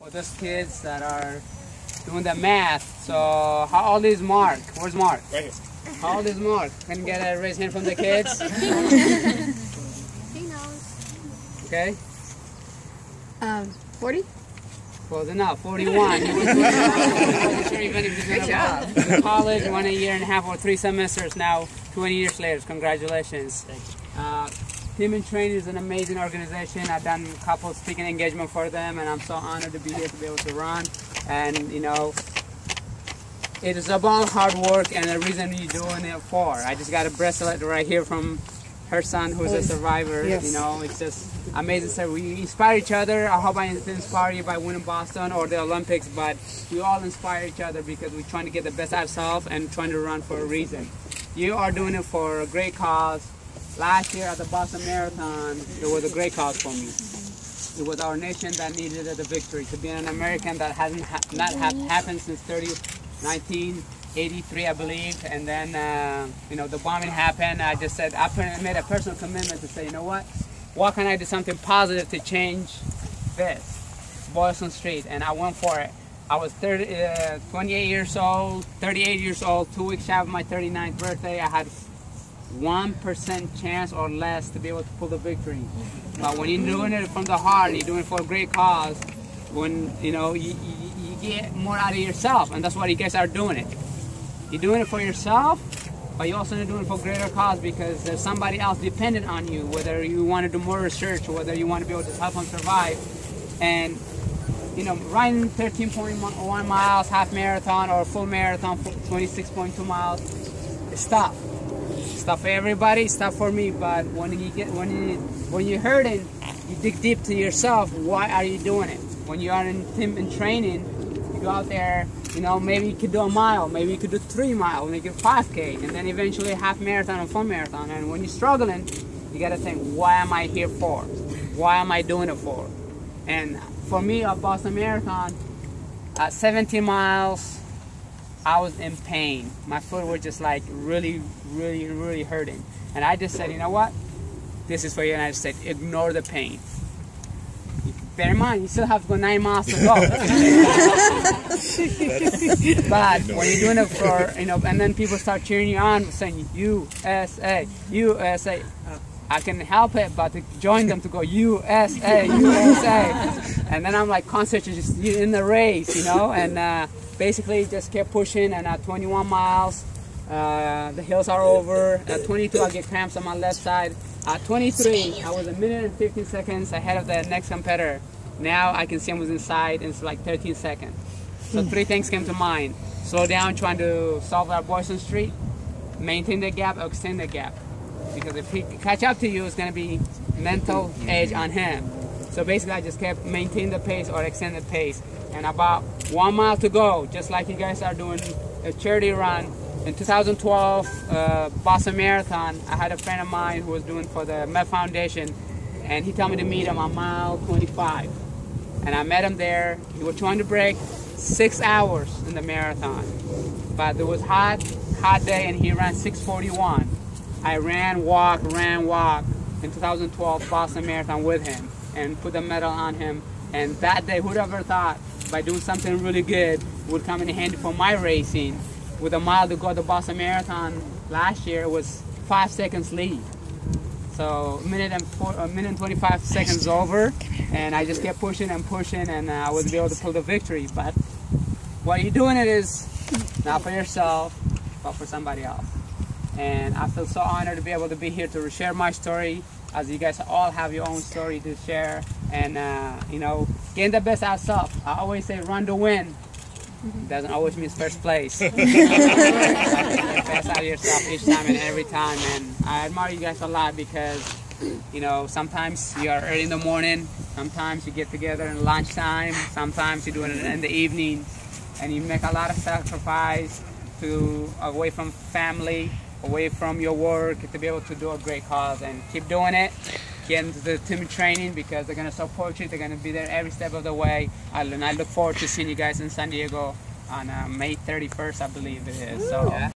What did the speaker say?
For those kids that are doing the math, so how old is Mark? Where's Mark? Right here. How old is Mark? Can you get a raised hand from the kids? He knows. Okay. 40? Close enough. 41. He was 41. I wasn't sure even if he's going to college. 1 year and a half or 3 semesters now. 20 years later. Congratulations. Thank you. Team in Training is an amazing organization. I've done a couple of speaking engagement for them, and I'm so honored to be here to be able to run. And you know, it is about hard work and the reason you're doing it for. I just got a bracelet right here from her son, who's a survivor. Yes. You know, it's just amazing. So we inspire each other. I hope I inspire you by winning Boston or the Olympics, but we all inspire each other because we're trying to get the best out of ourselves and trying to run for a reason. You are doing it for a great cause. Last year at the Boston Marathon, it was a great cause for me. It was our nation that needed the victory. To be an American that hasn't happened since 1983, I believe. And then, you know, the bombing happened. I just said, I made a personal commitment to say, you know what can I do something positive to change this? Boston Street. And I went for it. I was 28 years old, 38 years old, 2 weeks shy of my 39th birthday. I had 1% chance or less to be able to pull the victory. But when you're doing it from the heart, you're doing it for a great cause, when you know you get more out of yourself, and that's why you guys are doing it. You're doing it for yourself, but you're also doing it for a greater cause because there's somebody else dependent on you, whether you want to do more research or whether you want to be able to help them survive. And you know, running 13.1 miles, half marathon or full marathon, 26.2 miles, it's tough. It's tough for everybody, it's tough for me, but when you're hurting, you dig deep to yourself, why are you doing it? When you are in training, you go out there, you know, maybe you could do a mile, maybe you could do 3 miles, maybe 5K, and then eventually a half marathon or full marathon. And when you're struggling, you gotta think, why am I here for? Why am I doing it for? And for me, at Boston Marathon, at 17 miles, I was in pain. My foot was just like really hurting. And I just said, you know what? This is for you. And I just said, ignore the pain. Bear in mind, you still have to go 9 miles to go. But when you're doing it for, you know, and then people start cheering you on, saying, USA, USA. I can help it, but to join them to go USA, USA. And then I'm like concentrating just in the race, you know, and basically just kept pushing. And at 21 miles, the hills are over. At 22, I get cramps on my left side. At 23, I was 1 minute and 15 seconds ahead of the next competitor. Now I can see I was inside, and it's like 13 seconds. So 3 things came to mind. Slow down, trying to solve that Boston Street, maintain the gap, or extend the gap. Because if he catch up to you, it's going to be mental edge on him. So basically, I just kept maintaining the pace or extend the pace. And about 1 mile to go, just like you guys are doing a charity run. In 2012, Boston Marathon, I had a friend of mine who was doing for the Meb Foundation, and he told me to meet him on mile 25. And I met him there. He was trying to break 6 hours in the marathon. But it was hot day, and he ran 6:41. I ran, walk in 2012 Boston Marathon with him and put the medal on him. And that day, who'd ever thought by doing something really good would come in handy for my racing. With a mile to go to the Boston Marathon last year, it was 5 seconds lead. So a minute and 25 seconds over, and I just kept pushing and pushing, and I was able to pull the victory. But what you're doing it is not for yourself, but for somebody else. And I feel so honored to be able to be here to share my story, as you guys all have your own story to share. And, you know, getting the best out of self. I always say run to win. Doesn't always mean first place. Get the best out of yourself each time and every time. And I admire you guys a lot because, you know, sometimes you are early in the morning. Sometimes you get together in lunchtime. Sometimes you do it in the evening. And you make a lot of sacrifice away from family, away from your work, to be able to do a great cause. And keep doing it. Get into the team training because they're going to support you. They're going to be there every step of the way. And I look forward to seeing you guys in San Diego on May 31st, I believe it is. So.